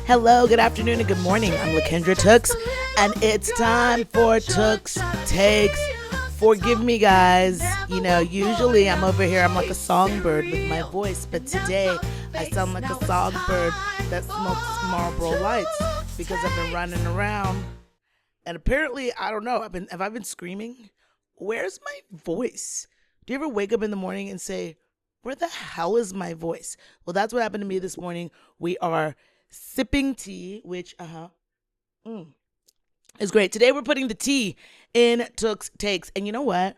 Hello, good afternoon, and good morning. I'm LaKendra Tooks, and it's time for Tooks Takes. Forgive me, guys. You know, usually I'm over here, I'm like a songbird with my voice, but today I sound like a songbird that smokes Marlboro Lights because I've been running around. And apparently, I don't know, have I been screaming? Where's my voice? Do you ever wake up in the morning and say, where the hell is my voice? Well, that's what happened to me this morning. We are sipping tea, which is great. Today we're putting the tea in Tooks Takes. And you know what?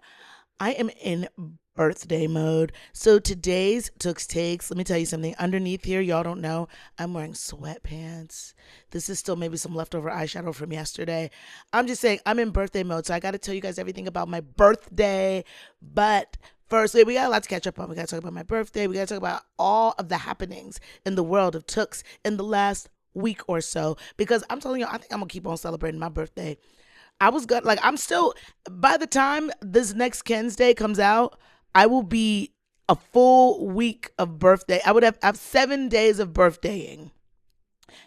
I am in birthday mode. So today's Tooks Takes, let me tell you something. Underneath here, y'all don't know, I'm wearing sweatpants. This is still maybe some leftover eyeshadow from yesterday. I'm just saying I'm in birthday mode. So I got to tell you guys everything about my birthday. But firstly, we got a lot to catch up on. We got to talk about my birthday. We got to talk about all of the happenings in the world of Tooks in the last week or so. Because I'm telling you, I think I'm going to keep on celebrating my birthday. I was good. Like, I'm still, by the time this next Ken's Day comes out, I will be a full week of birthday. I would have 7 days of birthdaying.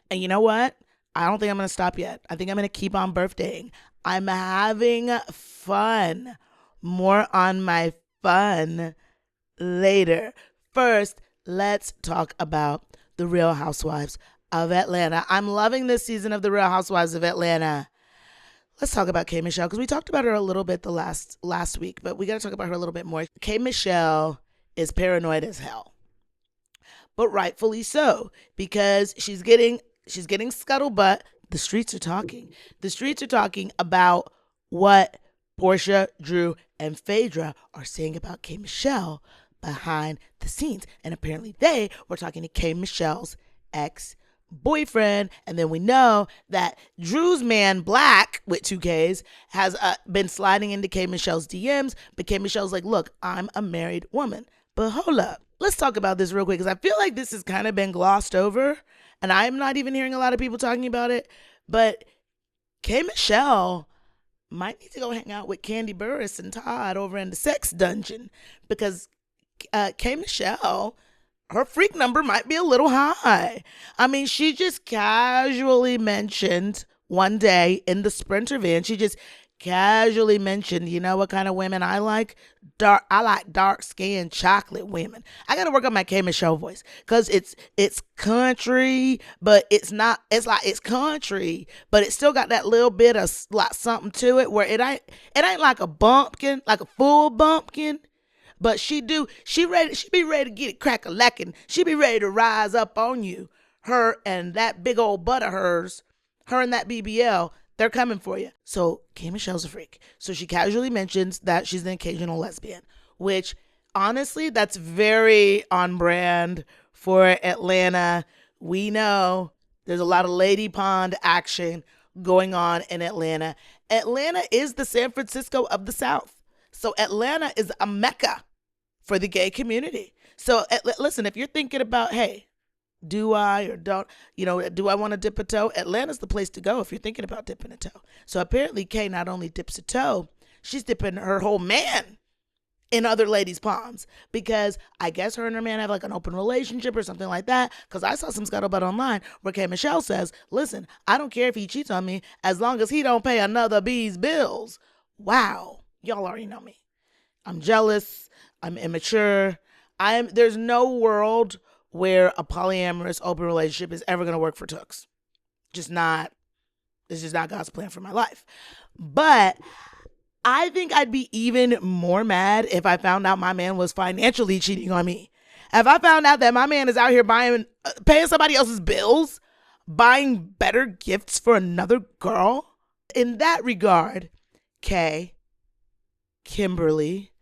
And you know what? I don't think I'm going to stop yet. I think I'm going to keep on birthdaying. I'm having fun. More on my fun later. First, let's talk about the Real Housewives of Atlanta. I'm loving this season of the Real Housewives of Atlanta. Let's talk about K. Michelle, because we talked about her a little bit the last week, but we got to talk about her a little bit more. K. Michelle is paranoid as hell, but rightfully so, because she's getting scuttlebutt. The streets are talking. The streets are talking about what Porsha, Drew, and Phaedra are saying about K. Michelle behind the scenes. And apparently they were talking to K. Michelle's ex-boyfriend. And then we know that Drew's man, Black, with 2Ks, has been sliding into K. Michelle's DMs. But K. Michelle's like, look, I'm a married woman. But hold up. Let's talk about this real quick, because I feel like this has kind of been glossed over. And I'm not even hearing a lot of people talking about it. But K. Michelle might need to go hang out with Candy Burris and Todd over in the sex dungeon, because K. Michelle, her freak number might be a little high. I mean, she just casually mentioned one day in the Sprinter van, she just casually mentioned, you know what kind of women I like? I like dark-skinned chocolate women. I got to work on my K. Michelle voice, because it's country, but it's not, it's like, it's country, but it still got that little bit of like something to it, where it ain't like a bumpkin, like a full bumpkin, but she be ready to get it crack-a-lackin'. She be ready to rise up on you. Her and that big old butt of hers, her and that BBL, they're coming for you. So K. Michelle's a freak. So she casually mentions that she's an occasional lesbian, which honestly, that's very on brand for Atlanta. We know there's a lot of lady pond action going on in Atlanta. Atlanta is the San Francisco of the South. So Atlanta is a mecca for the gay community. So listen, if you're thinking about, hey, do I or don't, do I want to dip a toe? Atlanta's the place to go if you're thinking about dipping a toe. So apparently Kay not only dips a toe, she's dipping her whole man in other ladies' palms, because I guess her and her man have like an open relationship or something like that, because I saw some scuttlebutt online where K. Michelle says, listen, I don't care if he cheats on me as long as he don't pay another B's bills. Wow. Y'all already know me. I'm jealous. I'm immature. There's no world where a polyamorous open relationship is ever going to work for Tooks. It's just not God's plan for my life. But I think I'd be even more mad if I found out my man was financially cheating on me. If I found out that my man is out here paying somebody else's bills, buying better gifts for another girl. In that regard, Kay, Kimberly,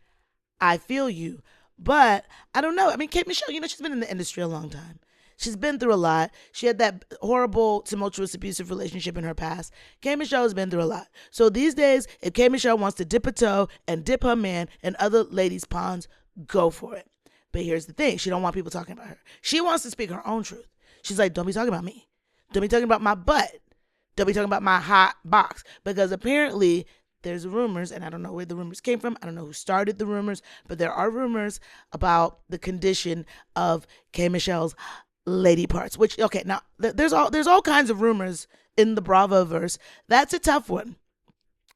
I feel you. But I don't know. I mean, K. Michelle, she's been in the industry a long time. She's been through a lot. She had that horrible, tumultuous, abusive relationship in her past. K. Michelle has been through a lot. So these days, if K. Michelle wants to dip a toe and dip her man in other ladies' ponds, go for it. But here's the thing. She don't want people talking about her. She wants to speak her own truth. She's like, don't be talking about me. Don't be talking about my butt. Don't be talking about my hot box. Because apparently there's rumors, and I don't know where the rumors came from. I don't know who started the rumors, but there are rumors about the condition of K. Michelle's lady parts. Which, okay, now there's all kinds of rumors in the Bravo verse. That's a tough one.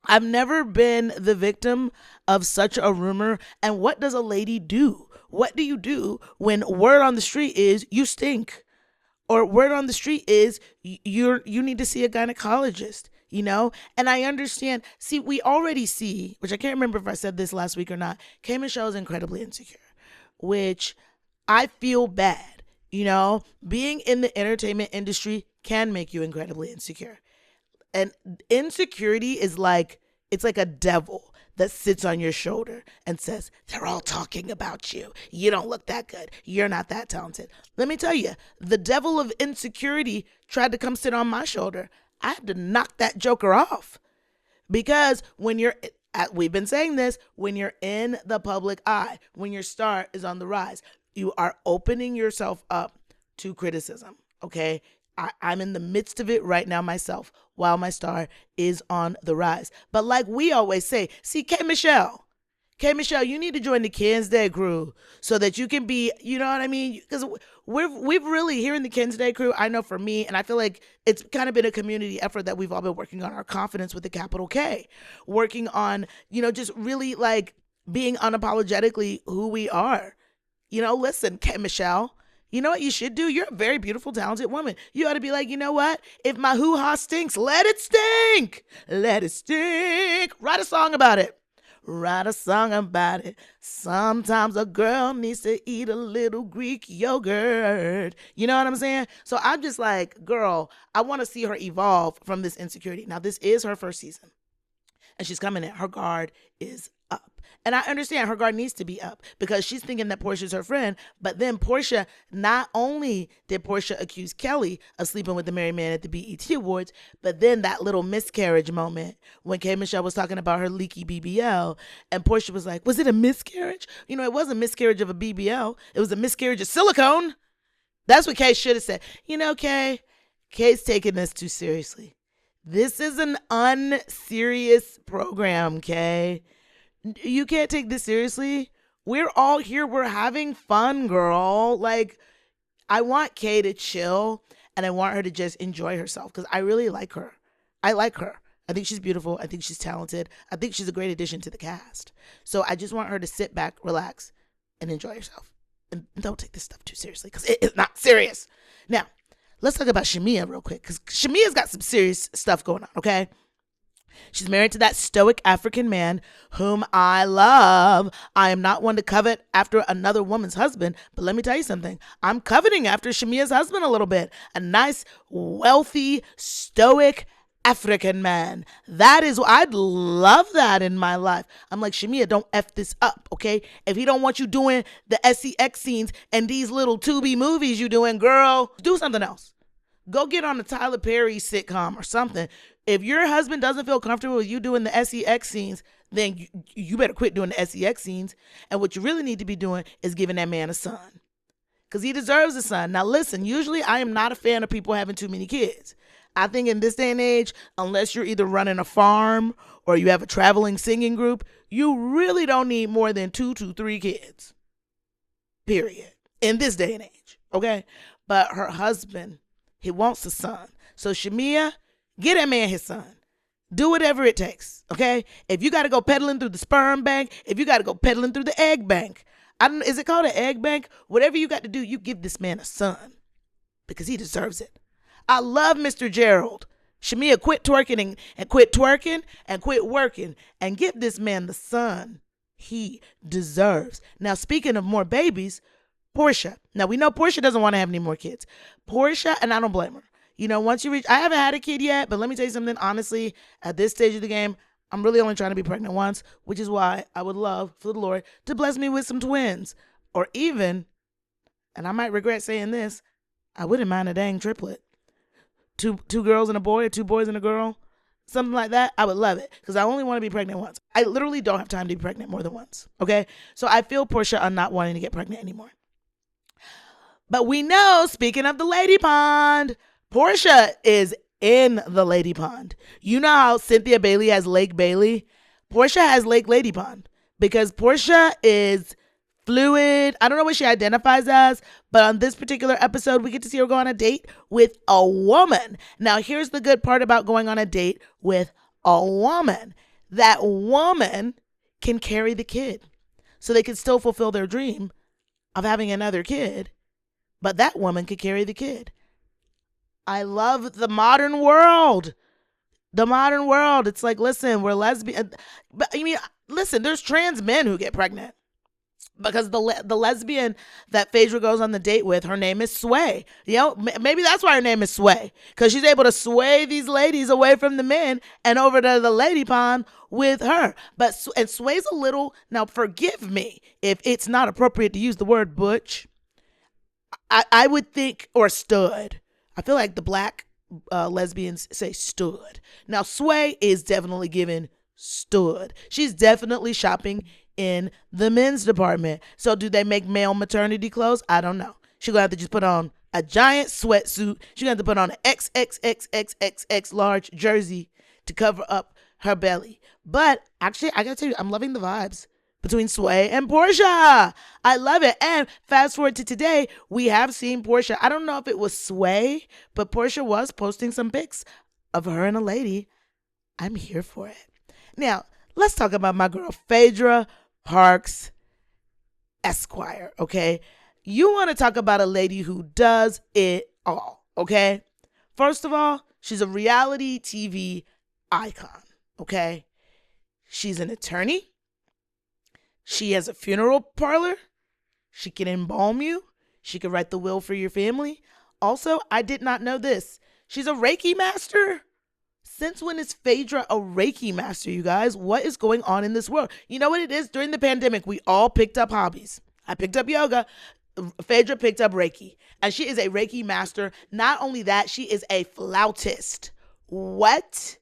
I've never been the victim of such a rumor. And what does a lady do? What do you do when word on the street is you stink? Or word on the street is you need to see a gynecologist, And I understand. See, we already see, which I can't remember if I said this last week or not, K. Michelle is incredibly insecure, which I feel bad. Being in the entertainment industry can make you incredibly insecure. And insecurity is it's like a devil that sits on your shoulder and says, they're all talking about you. You don't look that good. You're not that talented. Let me tell you, the devil of insecurity tried to come sit on my shoulder. I had to knock that joker off. Because we've been saying this, when you're in the public eye, when your star is on the rise, you are opening yourself up to criticism, okay? I'm in the midst of it right now myself while my star is on the rise. But like we always say, see, K. Michelle, you need to join the Kens Day crew so that you can be, you know what I mean? Because we've really, here in the Kens Day crew, I know for me, and I feel like it's kind of been a community effort that we've all been working on our confidence with a capital K, working on, just really being unapologetically who we are. Listen, K. Michelle, you know what you should do? You're a very beautiful, talented woman. You ought to be like, you know what? If my hoo-ha stinks, let it stink. Let it stink. Write a song about it. Sometimes a girl needs to eat a little Greek yogurt. You know what I'm saying? So I'm just like, girl, I want to see her evolve from this insecurity. Now, this is her first season. And she's coming in. Her guard is up. And I understand her guard needs to be up because she's thinking that Porsha's her friend. But then Porsha, not only did Porsha accuse Kelly of sleeping with the married man at the BET Awards, but then that little miscarriage moment when K. Michelle was talking about her leaky BBL and Porsha was like, was it a miscarriage? It wasn't a miscarriage of a BBL. It was a miscarriage of silicone. That's what Kay should have said. Kay's taking this too seriously. This is an unserious program, Kay. You can't take this seriously. We're all here. We're having fun, girl. I want Kay to chill and I want her to just enjoy herself because I really like her. I like her. I think she's beautiful. I think she's talented. I think she's a great addition to the cast. So I just want her to sit back, relax, and enjoy herself. And don't take this stuff too seriously because it is not serious. Now, let's talk about Shamea real quick because Shamea's got some serious stuff going on, okay? She's married to that stoic African man whom I love. I am not one to covet after another woman's husband, but let me tell you something. I'm coveting after Shamea's husband a little bit. A nice, wealthy, stoic African man. I'd love that in my life. I'm like, Shamea, don't F this up, okay? If he don't want you doing the sex scenes and these little Tubi movies you doing, girl, do something else. Go get on a Tyler Perry sitcom or something. If your husband doesn't feel comfortable with you doing the sex scenes, then you better quit doing the sex scenes. And what you really need to be doing is giving that man a son. Because he deserves a son. Now listen, usually I am not a fan of people having too many kids. I think in this day and age, unless you're either running a farm or you have a traveling singing group, you really don't need more than 2 to 3 kids. Period. In this day and age. Okay? But her husband, he wants a son. So Shamea, get that man his son. Do whatever it takes, okay? If you got to go peddling through the sperm bank, if you got to go peddling through the egg bank, is it called an egg bank? Whatever you got to do, you give this man a son because he deserves it. I love Mr. Gerald. Shamea, quit twerking and quit twerking and quit working and give this man the son he deserves. Now, speaking of more babies, Porsha. Now, we know Porsha doesn't want to have any more kids. Porsha, and I don't blame her. Once you reach, I haven't had a kid yet, but let me tell you something. Honestly, at this stage of the game, I'm really only trying to be pregnant once, which is why I would love for the Lord to bless me with some twins. Or even, and I might regret saying this, I wouldn't mind a dang triplet. Two girls and a boy, or 2 boys and a girl. Something like that, I would love it because I only want to be pregnant once. I literally don't have time to be pregnant more than once, okay? So I feel Porsha on not wanting to get pregnant anymore. But we know, speaking of the lady pond, Porsha is in the lady pond. You know how Cynthia Bailey has Lake Bailey? Porsha has Lake Lady Pond because Porsha is fluid. I don't know what she identifies as, but on this particular episode, we get to see her go on a date with a woman. Now, here's the good part about going on a date with a woman. That woman can carry the kid. So they can still fulfill their dream of having another kid, but that woman could carry the kid. I love the modern world. The modern world. It's like, listen, we're lesbian. But I mean, listen, there's trans men who get pregnant. Because the lesbian that Phaedra goes on the date with, her name is Sway. You know, maybe that's why her name is Sway. Because she's able to sway these ladies away from the men and over to the lady pond with her. And Sway's a little, now forgive me if it's not appropriate to use the word butch. I would think, or stood. I feel like the black lesbians say stood. Now Sway is definitely given stood. She's definitely shopping in the men's department. So do they make male maternity clothes? I don't know. She's going to have to just put on a giant sweatsuit. She's going to have to put on an XXXXXX large jersey to cover up her belly. But actually, I got to tell you, I'm loving the vibes between Sway and Porsha. I love it. And fast forward to today, we have seen Porsha. I don't know if it was Sway, but Porsha was posting some pics of her and a lady. I'm here for it. Now, let's talk about my girl, Phaedra Parks Esquire, okay? You want to talk about a lady who does it all, okay? First of all, she's a reality TV icon, okay? She's an attorney. She has a funeral parlor. She can embalm you. She can write the will for your family. Also, I did not know this. She's a Reiki master. Since when is Phaedra a Reiki master, you guys? What is going on in this world? You know what it is? During the pandemic, we all picked up hobbies. I picked up yoga. Phaedra picked up Reiki. And she is a Reiki master. Not only that, she is a flautist. What?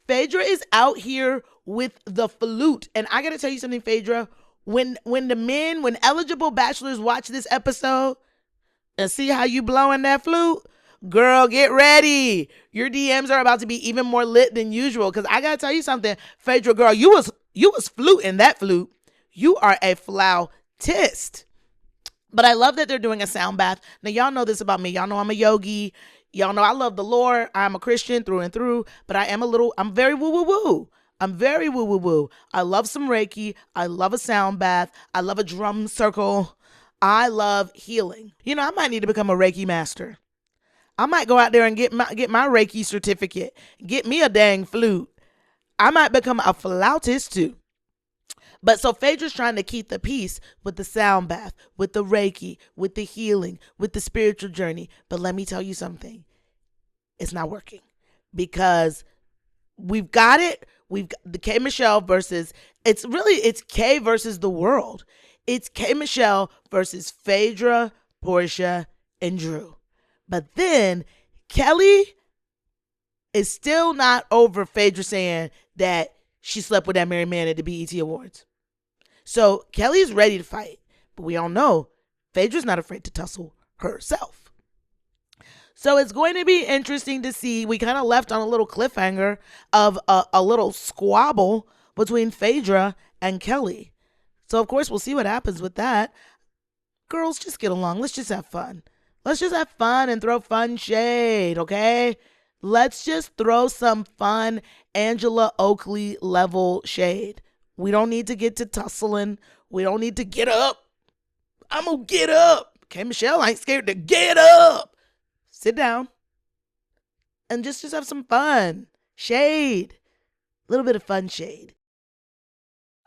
Phaedra is out here with the flute. And I got to tell you something, Phaedra. When eligible bachelors watch this episode and see how you blowing that flute, girl, get ready. Your DMs are about to be even more lit than usual. Because I got to tell you something, Phaedra, girl, you was fluting that flute. You are a flautist. But I love that they're doing a sound bath. Now, y'all know this about me. Y'all know I'm a yogi. Y'all know I love the Lord. I'm a Christian through and through. But I'm very woo-woo-woo. I'm very woo-woo-woo. I love some Reiki. I love a sound bath. I love a drum circle. I love healing. You know, I might need to become a Reiki master. I might go out there and get my Reiki certificate. Get me a dang flute. I might become a flautist too. But so Phaedra's trying to keep the peace with the sound bath, with the Reiki, with the healing, with the spiritual journey. But let me tell you something. It's not working because we've got it. We've got the K Michelle versus, it's K versus the world. It's K Michelle versus Phaedra, Porsha, and Drew. But then Kelly is still not over Phaedra saying that she slept with that married man at the BET Awards. So Kelly's ready to fight. But we all know Phaedra's not afraid to tussle herself. So it's going to be interesting to see. We kind of left on a little cliffhanger of a little squabble between Phaedra and Kelly. So of course we'll see what happens with that. Girls, just get along. Let's just have fun. Let's just have fun and throw fun shade, okay? Let's just throw some fun Angela Oakley level shade. We don't need to get to tussling. We don't need to get up. I'm going to get up. Okay, Michelle ain't scared to get up. Sit down and just have some fun. Shade. A little bit of fun shade.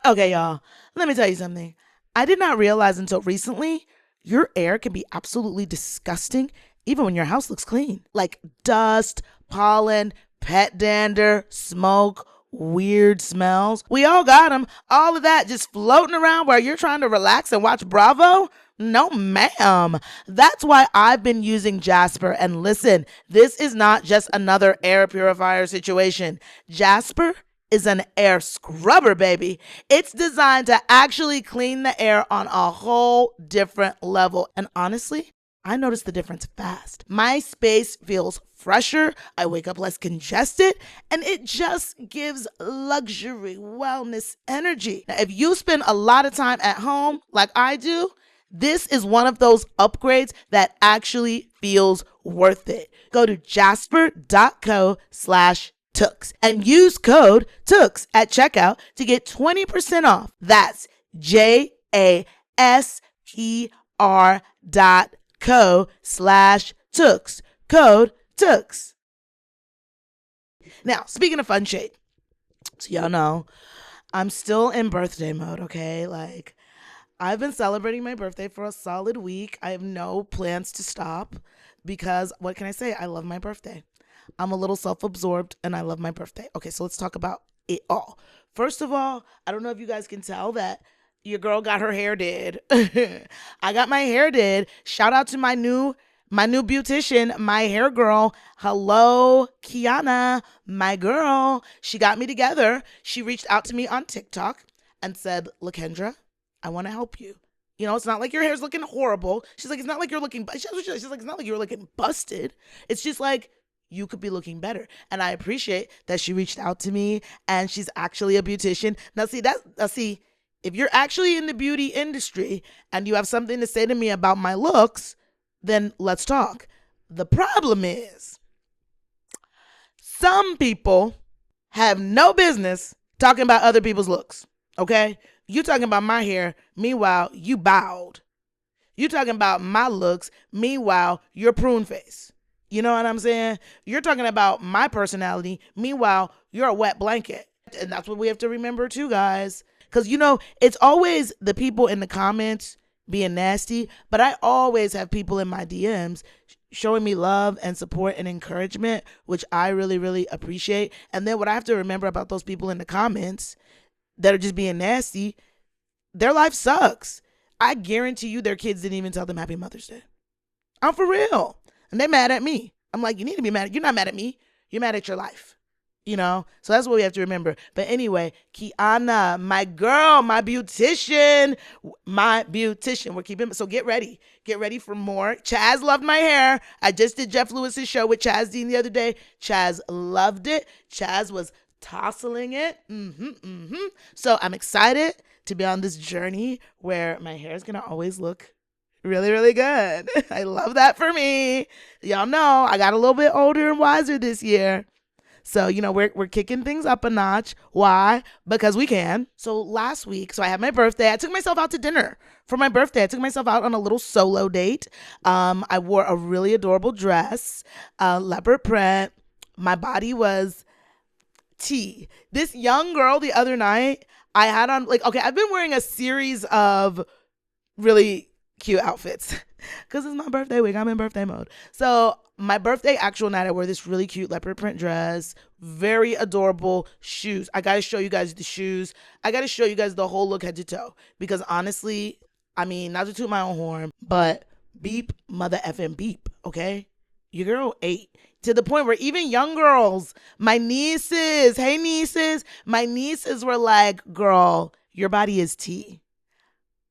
Okay, y'all. Let me tell you something. I did not realize until recently your air can be absolutely disgusting even when your house looks clean. Like dust, pollen, pet dander, smoke, weird smells. We all got them. All of that just floating around while you're trying to relax and watch Bravo? No, ma'am. That's why I've been using Jasper. And listen, this is not just another air purifier situation. Jasper is an air scrubber, baby. It's designed to actually clean the air on a whole different level. And honestly, I noticed the difference fast. My space feels fresher. I wake up less congested, and it just gives luxury wellness energy. Now, if you spend a lot of time at home like I do, this is one of those upgrades that actually feels worth it. Go to jasper.co/Tooks and use code Tooks at checkout to get 20% off. That's JASPR.co/Tooks. Code Tooks. Now, speaking of fun shade, so y'all know I'm still in birthday mode, okay? Like, I've been celebrating my birthday for a solid week. I have no plans to stop because, what can I say? I love my birthday. I'm a little self-absorbed and I love my birthday. Okay, so let's talk about it all. First of all, I don't know if you guys can tell that your girl got her hair did. I got my hair did. Shout out to my new beautician, my hair girl. Hello, Kiana, my girl. She got me together. She reached out to me on TikTok and said, LaKendra, I want to help you. You know, it's not like your hair's looking horrible. She's like, it's not like you're looking, she's like, it's not like you're looking busted. It's just like, you could be looking better. And I appreciate that she reached out to me and she's actually a beautician. Now see, if you're actually in the beauty industry and you have something to say to me about my looks, then let's talk. The problem is, some people have no business talking about other people's looks, okay? You talking about my hair, meanwhile, you bowed. You talking about my looks, meanwhile, you're prune face. You know what I'm saying? You're talking about my personality, meanwhile, you're a wet blanket. And that's what we have to remember too, guys. Because, you know, it's always the people in the comments being nasty, but I always have people in my DMs showing me love and support and encouragement, which I really, really appreciate. And then what I have to remember about those people in the comments that are just being nasty, their life sucks. I guarantee you their kids didn't even tell them Happy Mother's Day. I'm for real. And they're mad at me. I'm like, you need to be mad. You're not mad at me. You're mad at your life. You know? So that's what we have to remember. But anyway, Kiana, my girl, my beautician. So get ready. Get ready for more. Chaz loved my hair. I just did Jeff Lewis's show with Chaz Dean the other day. Chaz loved it. Chaz was tousling it. So I'm excited to be on this journey where my hair is going to always look really, really good. I love that for me. Y'all know I got a little bit older and wiser this year. So, you know, we're kicking things up a notch. Why? Because we can. So last week, I had my birthday. I took myself out to dinner for my birthday. I took myself out on a little solo date. I wore a really adorable dress, leopard print. My body was tea. This young girl the other night, I had on, like, okay, I've been wearing a series of really cute outfits because it's my birthday week. I'm in birthday mode. So my birthday actual night, I wore this really cute leopard print dress, very adorable shoes. I got to show you guys the shoes. I got to show you guys the whole look head to toe because honestly, I mean, not to toot my own horn, but beep, mother effing beep, okay? Your girl ate to the point where even young girls, my nieces, hey nieces, my nieces were like, girl, your body is tea.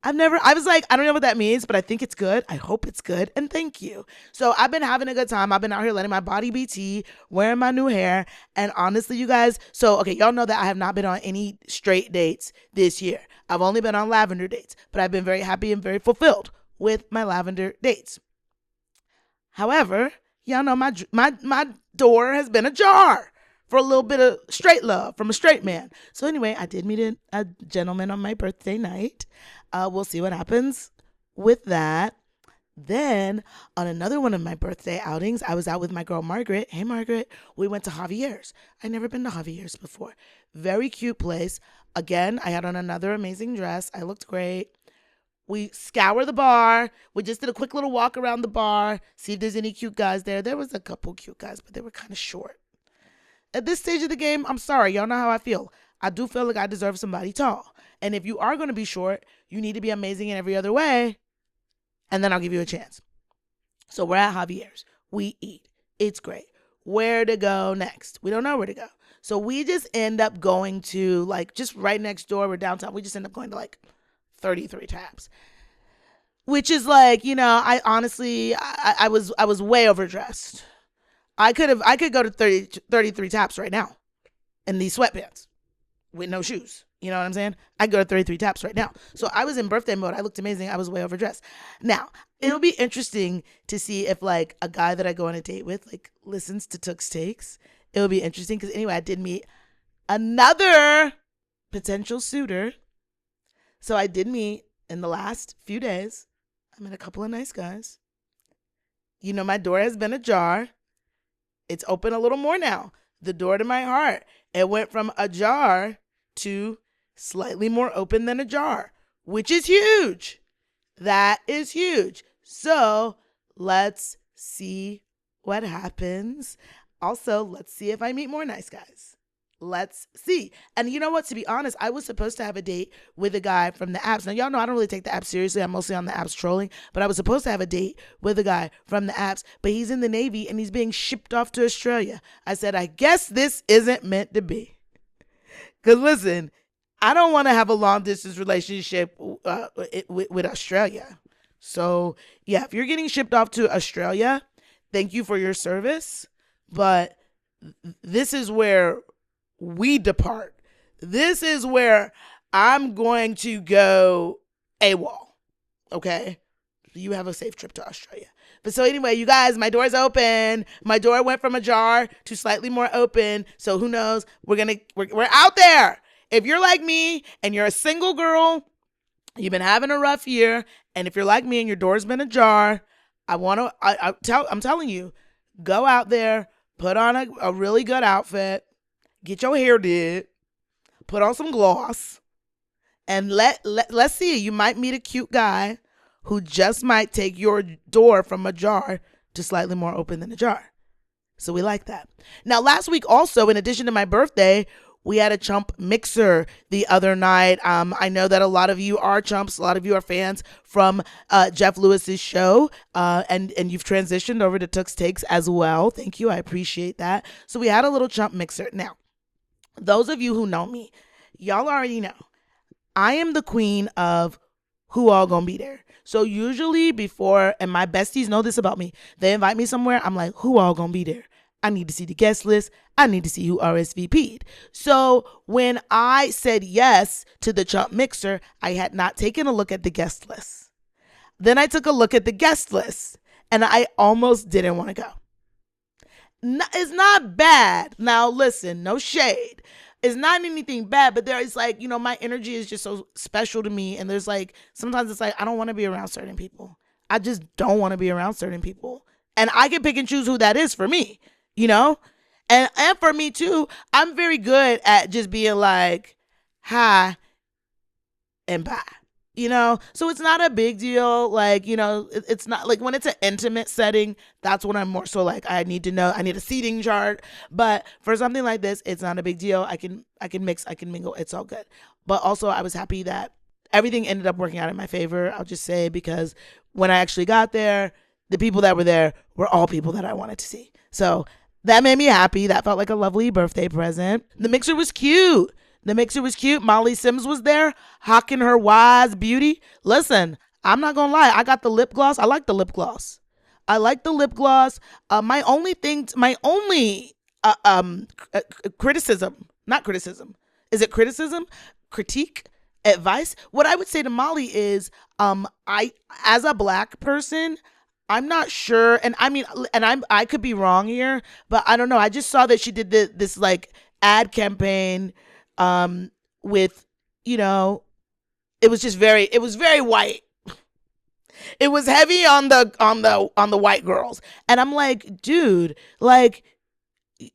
I was like, I don't know what that means, but I think it's good. I hope it's good. And thank you. So I've been having a good time. I've been out here letting my body be tea, wearing my new hair. And honestly, you guys, so, okay, y'all know that I have not been on any straight dates this year. I've only been on lavender dates, but I've been very happy and very fulfilled with my lavender dates. However, y'all know my door has been ajar for a little bit of straight love from a straight man. So anyway, I did meet a gentleman on my birthday night. We'll see what happens with that. Then on another one of my birthday outings, I was out with my girl Margaret. Hey, Margaret. We went to Javier's. I'd never been to Javier's before. Very cute place. Again, I had on another amazing dress. I looked great. We scour the bar. We just did a quick little walk around the bar, see if there's any cute guys there. There was a couple cute guys, but they were kind of short. At this stage of the game, I'm sorry. Y'all know how I feel. I do feel like I deserve somebody tall. And if you are going to be short, you need to be amazing in every other way. And then I'll give you a chance. So we're at Javier's. We eat. It's great. Where to go next? We don't know where to go. So we just end up going to, like, just right next door. We're downtown. We just end up going to, like, 33 Taps. Which is like, you know, I honestly, I was way overdressed. I could go to 33 taps right now in these sweatpants with no shoes. You know what I'm saying? I go to 33 taps right now. So I was in birthday mode. I looked amazing. I was way overdressed. Now, it'll be interesting to see if like a guy that I go on a date with like listens to Took's Takes. It'll be interesting because anyway, I did meet another potential suitor. So I did meet in the last few days. I met a couple of nice guys. You know, my door has been ajar. It's open a little more now. The door to my heart. It went from ajar to slightly more open than ajar, which is huge. That is huge. So let's see what happens. Also, let's see if I meet more nice guys. Let's see. And you know what? To be honest, I was supposed to have a date with a guy from the apps. Now, y'all know I don't really take the apps seriously. I'm mostly on the apps trolling. But I was supposed to have a date with a guy from the apps. But he's in the Navy and he's being shipped off to Australia. I said, I guess this isn't meant to be. Because listen, I don't want to have a long distance relationship with Australia. So, yeah, if you're getting shipped off to Australia, thank you for your service. But this is where we depart. This is where I'm going to go AWOL. Okay? You have a safe trip to Australia. But so anyway, you guys, my door's open. My door went from ajar to slightly more open. So who knows? We're out there. If you're like me and you're a single girl, you've been having a rough year, and if you're like me and your door's been ajar, I'm telling you, go out there, put on a really good outfit, get your hair did, put on some gloss, and let's see. You might meet a cute guy who just might take your door from ajar to slightly more open than ajar. So we like that. Now, last week also, in addition to my birthday, we had a Chump mixer the other night. I know that a lot of you are Chumps. A lot of you are fans from Jeff Lewis's show. And you've transitioned over to Took's Takes as well. Thank you. I appreciate that. So we had a little Chump mixer. Now, those of you who know me, y'all already know I am the queen of who all gonna be there. So usually before, and my besties know this about me, they invite me somewhere, I'm like, who all gonna be there? I need to see the guest list. I need to see who RSVP'd. So when I said yes to the Chump mixer, I had not taken a look at the guest list. Then I took a look at the guest list and I almost didn't want to go. It's not bad. Now listen, no shade. It's not anything bad, but there is like, you know, my energy is just so special to me. And there's like, sometimes it's like, I don't want to be around certain people. I just don't want to be around certain people. And I can pick and choose who that is for me, you know? And for me too, I'm very good at just being like, hi and bye. You know, so it's not a big deal. Like, you know, it's not like when it's an intimate setting, that's when I'm more so like, I need to know, I need a seating chart. But for something like this, it's not a big deal. I can mix, I can mingle. It's all good. But also I was happy that everything ended up working out in my favor. I'll just say, because when I actually got there, the people that were there were all people that I wanted to see. So that made me happy. That felt like a lovely birthday present. The mixer was cute. Molly Sims was there, hawking her wise beauty. Listen, I'm not going to lie. I got the lip gloss. I like the lip gloss. My only criticism, not criticism. Is it criticism? Critique? Advice? What I would say to Molly is, as a black person, I'm not sure. And I mean, I could be wrong here, but I don't know. I just saw that she did this like ad campaign with, you know, it was very white. It was heavy on the white girls. And I'm like, dude, like,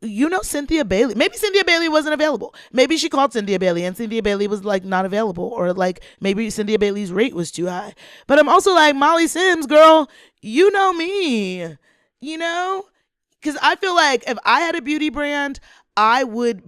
you know, Cynthia Bailey, maybe Cynthia Bailey wasn't available. Maybe she called Cynthia Bailey and Cynthia Bailey was like not available, or like maybe Cynthia Bailey's rate was too high. But I'm also like, Molly Sims, girl, you know me, you know, because I feel like if I had a beauty brand, I would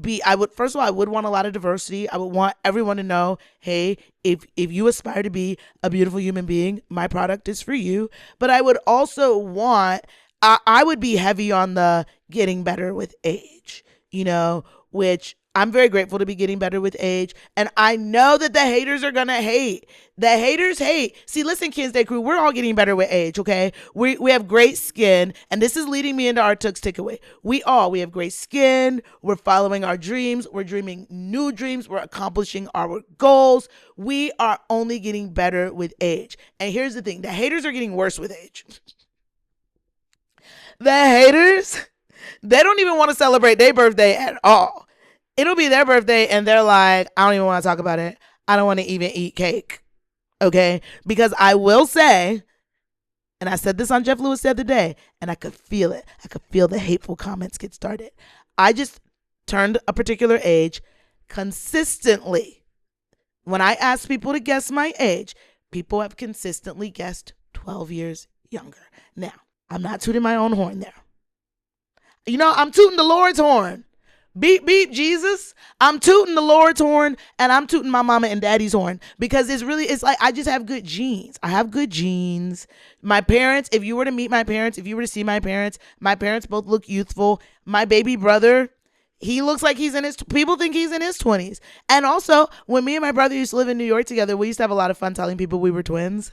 first of all, I would want a lot of diversity. I would want everyone to know, hey, if you aspire to be a beautiful human being, my product is for you. But I would also want, I would be heavy on the getting better with age, you know, which I'm very grateful to be getting better with age. And I know that the haters are going to hate. The haters hate. See, listen, Kids Day Crew, we're all getting better with age, okay? We have great skin. And this is leading me into our Tooks takeaway. We have great skin. We're following our dreams. We're dreaming new dreams. We're accomplishing our goals. We are only getting better with age. And here's the thing. The haters are getting worse with age. The haters, they don't even want to celebrate their birthday at all. It'll be their birthday and they're like, I don't even want to talk about it. I don't want to even eat cake. Okay? Because I will say, and I said this on Jeff Lewis the other day, and I could feel it. I could feel the hateful comments get started. I just turned a particular age consistently. When I ask people to guess my age, people have consistently guessed 12 years younger. Now, I'm not tooting my own horn there. You know, I'm tooting the Lord's horn. Beep, beep, Jesus. I'm tooting the Lord's horn and I'm tooting my mama and daddy's horn because it's like I just have good genes. I have good genes. My parents, if you were to meet my parents, if you were to see my parents both look youthful. My baby brother, he looks like people think he's in his 20s. And also, when me and my brother used to live in New York together, we used to have a lot of fun telling people we were twins.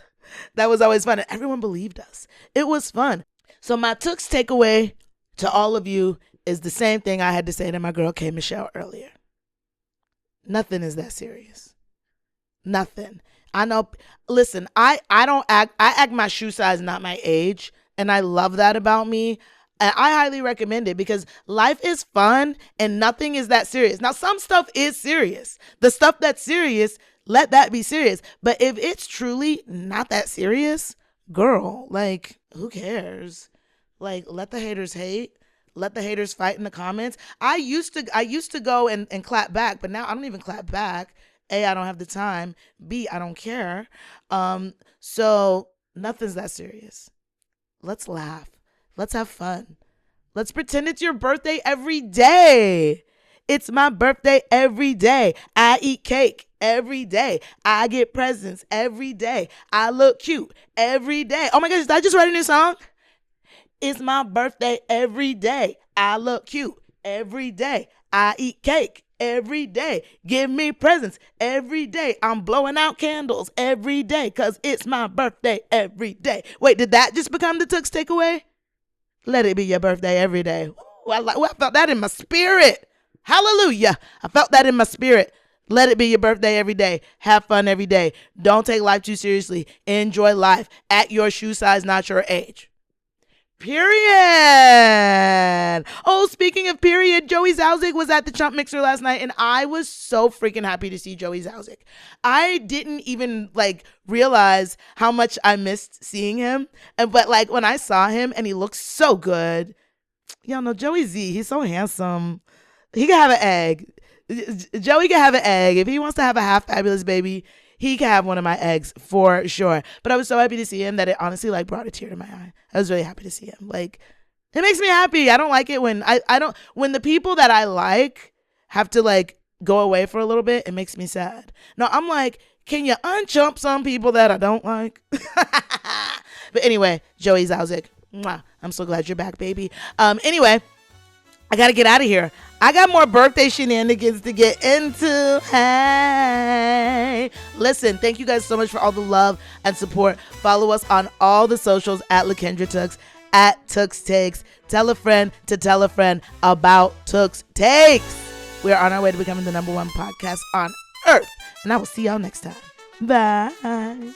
That was always fun. And everyone believed us. It was fun. So my Tooks takeaway to all of you is the same thing I had to say to my girl K. Michelle earlier. Nothing is that serious. Nothing. I know. Listen, I act my shoe size, not my age. And I love that about me. And I highly recommend it because life is fun and nothing is that serious. Now, some stuff is serious. The stuff that's serious, let that be serious. But if it's truly not that serious, girl, like, who cares? Like, let the haters hate. Let the haters fight in the comments. I used to go and clap back, but now I don't even clap back. A, I don't have the time. B, I don't care. So nothing's that serious. Let's laugh. Let's have fun. Let's pretend it's your birthday every day. It's my birthday every day. I eat cake every day. I get presents every day. I look cute every day. Oh my gosh, did I just write a new song? It's my birthday every day. I look cute every day. I eat cake every day. Give me presents every day. I'm blowing out candles every day because it's my birthday every day. Wait, did that just become the Tooks takeaway? Let it be your birthday every day. Ooh, I felt that in my spirit. Hallelujah. I felt that in my spirit. Let it be your birthday every day. Have fun every day. Don't take life too seriously. Enjoy life at your shoe size, not your age. Period. Oh, speaking of period, Joey Zauzig was at the Chump Mixer last night, and I was so freaking happy to see Joey Zauzig. I didn't even realize how much I missed seeing him, but when I saw him and he looked so good, y'all know Joey Z. He's so handsome. He can have an egg. Joey can have an egg if he wants to have a half fabulous baby. He can have one of my eggs for sure. But I was so happy to see him that it honestly brought a tear to my eye. I was really happy to see him. It makes me happy. I don't like it when when the people that I like have to go away for a little bit. It makes me sad. No, I'm can you unchump some people that I don't like? But anyway, Joey Zauzig, mwah, I'm so glad you're back, baby. Anyway, I got to get out of here. I got more birthday shenanigans to get into. Hey. Listen, thank you guys so much for all the love and support. Follow us on all the socials at LaKendra Tooks, at Tooks Takes. Tell a friend to tell a friend about Tooks Takes. We're on our way to becoming the #1 podcast on earth. And I will see y'all next time. Bye.